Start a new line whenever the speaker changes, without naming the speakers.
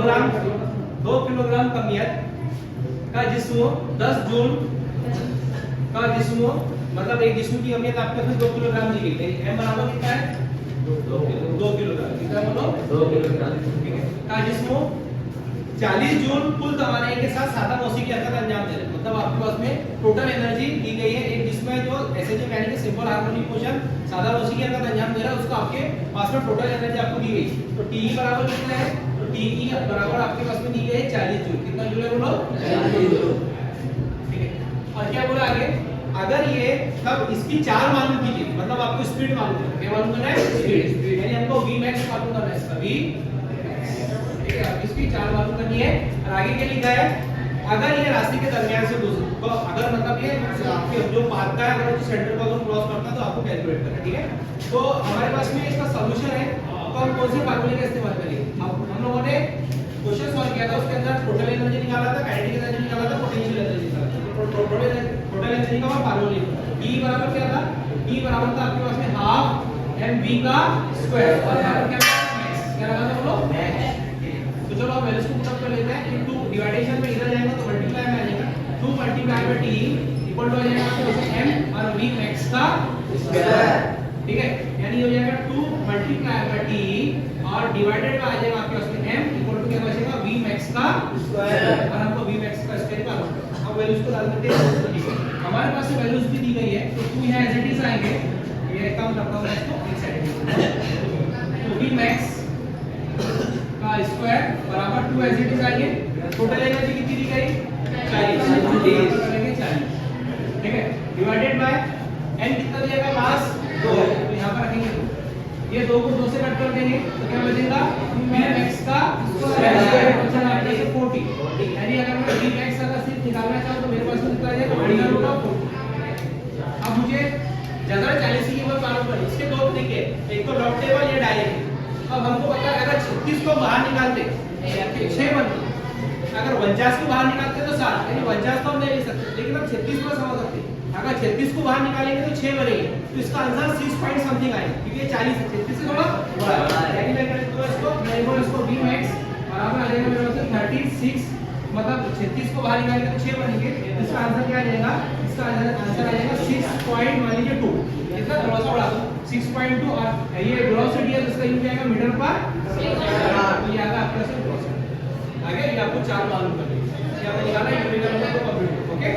2 kilogram कमियत का जिस्म 10 joule का जिस्म, मतलब एक जिस्म की कमियत आपके पास 2 किलोग्राम दी गई है। m बराबर कितना है? 2 किलोग्राम। कितना बोलो? 2 किलोग्राम। ठीक है। का जिस्म 40 जूल कुल तवानाई के साथ सादा मौसी की हरकत अंजाम दे रहे हैं। मतलब आपके पास में टोटल एनर्जी दी गई है एक जिसमें जो एसएच यानी कि सिंपल हार्मोनिक मोशन सादा मौसी की हरकत अंजाम दे रहा है, उसको आपके पास में टोटल एनर्जी आपको दी गई। तो टी बराबर कितना है? तो टी बराबर आपके पास में दी गई है 40 जूल। कितना जूल है बोलो? 40 जूल। ठीक है। और क्या बोला आगे? अगर ये तब इसकी 4 मालूम कीजिए, मतलब आपको स्पीड मालूम है। क्या मालूम करना है? स्पीड। यानी हमको v max मालूम करना है इसका v। ठीक है, इसकी 4 मालूम करनी है। और आगे क्या लिखा है? अगर ये राशि के दरमियान से गुजर, तो अगर मतलब ये आपके जो पाथ का है अगर सेंटर को अगर क्रॉस करता है तो आपको कैलकुलेट करना है। ठीक है। तो हमारे पास में इसका सॉल्यूशन है, तो हम कौन से फार्मूले का इस्तेमाल करेंगे? अब हम लोगों ने क्वेश्चन सॉल्व किया था, उसके अंदर टोटल एनर्जी निकाला था, काइनेटिक एनर्जी निकाला था, पोटेंशियल एनर्जी निकाला था। टोटल एनर्जी का फार्मूला E बराबर क्या था? E बराबर था आपके पास में हाफ mv का स्क्वायर, और यहाँ पर क्या मैक्स क्या लगा था बोलो? मैक्स। तो चलो अब वैल्यूज को पुट अप कर लेते हैं। इनटू डिवाइडेशन में इधर जाएगा तो मल्टीप्लाई में आ जाएगा। 2 multiply by t equal to आ जाएगा आपके पास m और v मैक्स का स्क्वायर। ठीक है, यानी हो जाएगा 2 मल्टीप्लाई बाय t और डिवाइडेड में आ जाएगा आपके पास में m इक्वल टू क्या बचेगा? v मैक्स का स्क्वायर। और हमको v मैक्स का स्क्वायर का अब वैल्यूज को डाल देते हैं। ठीक है, हमारे पास से वैल्यूज भी दी गई है, तो 2 यहाँ एज इट इज आएंगे। ये कम रखा हुआ है इसको एक साइड। तो v मैक्स का स्क्वायर बराबर 2 एज इट इज आएंगे। टोटल एनर्जी कितनी दी गई? 40। ठीक है, डिवाइडेड बाय n कितना दिया गया? मास 2। तो यहां पर रखेंगे, ये 2 को 2 से कट कर देंगे तो क्या बचेगा? v max का स्क्वायर बचेगा आपके से 40। यानी अगर मैं v max का सिर्फ निकालना चाहूं तो मेरे पास में कितना आ जाएगा? √40। अब मुझे जगह 40 की कीमत मालूम करनी, इसके दो तरीके, एक तो लॉग टेबल या डायरेक्ट। अब हमको पता है अगर 36 को बाहर निकालते 6 बनते, अगर 49 को बाहर निकालते तो 7, यानी 49 तो हम नहीं ले सकते, लेकिन हम 36 को समझ सकते हैं। अगर 36 को बाहर निकालेंगे तो 6 बनेंगे, तो इसका आंसर 6 पॉइंट समथिंग आएगा, क्योंकि ये 40 है, 36 से थोड़ा बड़ा है। यानी मैं करें तो इसको v max बराबर आ जाएगा मेरे पास 36, मतलब 36 को बाहर निकालेंगे तो 6 बनेंगे। इसका आंसर क्या आ जाएगा? इसका आंसर आ जाएगा 6 पॉइंट मान लीजिए 2। इसका थोड़ा सा बढ़ा दो 6.2, और ये वेलोसिटी है इसका यूज आएगा मीटर पर सेकंड। तो ये आएगा आपके पास वेलोसिटी। आगे ये आपको 4 मालूम करनी है, क्या निकालना है? मीटर पर तो कंप्लीट। ओके।